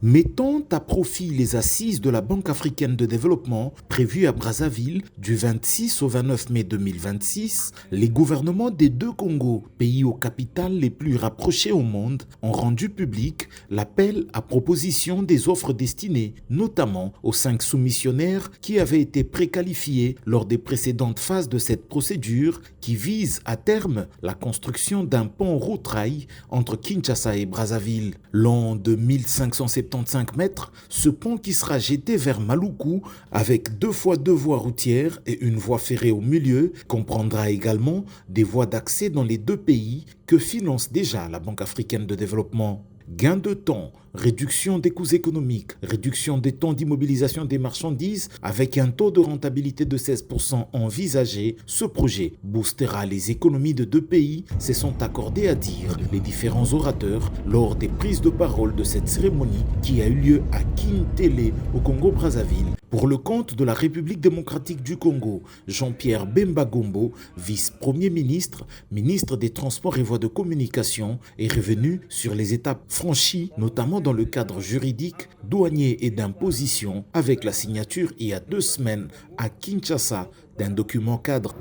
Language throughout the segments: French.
Mettant à profit les assises de la Banque africaine de développement prévues à Brazzaville du 26 au 29 mai 2026, les gouvernements des deux Congos, pays aux capitales les plus rapprochés au monde, ont rendu public l'appel à proposition des offres destinées notamment aux 5 soumissionnaires qui avaient été préqualifiés lors des précédentes phases de cette procédure qui vise à terme la construction d'un pont route-rail entre Kinshasa et Brazzaville. Long de 1575 mètres, ce pont qui sera jeté vers Maluku avec 2 fois 2 voies routières et une voie ferrée au milieu comprendra également des voies d'accès dans les deux pays que finance déjà la Banque africaine de développement. Gain de temps, réduction des coûts économiques, réduction des temps d'immobilisation des marchandises avec un taux de rentabilité de 16% envisagé, ce projet boostera les économies de deux pays, se sont accordés à dire les différents orateurs lors des prises de parole de cette cérémonie qui a eu lieu à Kintele au Congo-Brazzaville. Pour le compte de la République démocratique du Congo, Jean-Pierre Bemba Gombo, vice-premier ministre, ministre des Transports et Voies de communication, est revenu sur les étapes franchies, notamment dans le cadre juridique, douanier et d'imposition, avec la signature il y a 2 semaines à Kinshasa d'un document cadre.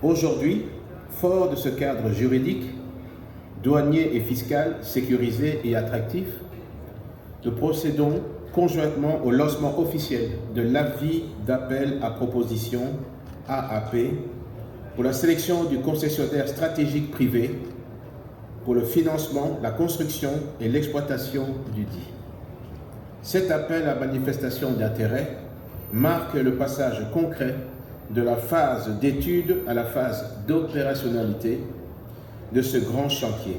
Aujourd'hui, fort de ce cadre juridique, douanier et fiscal sécurisé et attractif, nous procédons conjointement au lancement officiel de l'avis d'appel à proposition AAP pour la sélection du concessionnaire stratégique privé pour le financement, la construction et l'exploitation du dit. Cet appel à manifestation d'intérêt marque le passage concret de la phase d'étude à la phase d'opérationnalité de ce grand chantier.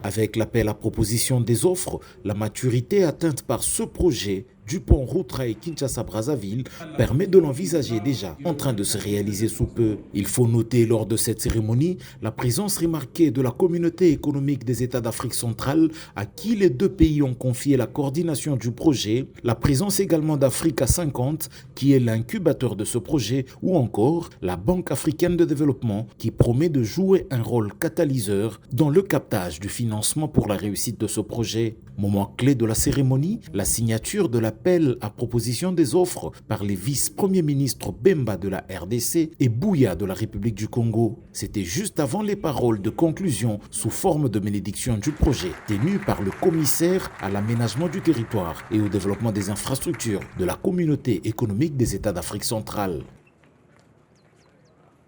Avec l'appel à proposition des offres, la maturité atteinte par ce projet du pont route-rail Kinshasa-Brazzaville permet de l'envisager déjà en train de se réaliser sous peu. Il faut noter lors de cette cérémonie la présence remarquée de la communauté économique des États d'Afrique centrale à qui les deux pays ont confié la coordination du projet, la présence également d'Africa 50 qui est l'incubateur de ce projet ou encore la Banque africaine de développement qui promet de jouer un rôle catalyseur dans le captage du financement pour la réussite de ce projet. Moment clé de la cérémonie, la signature de l'appel à proposition des offres par les vice-premiers ministres Bemba de la RDC et Bouya de la République du Congo. C'était juste avant les paroles de conclusion sous forme de bénédiction du projet tenues par le commissaire à l'aménagement du territoire et au développement des infrastructures de la communauté économique des États d'Afrique centrale.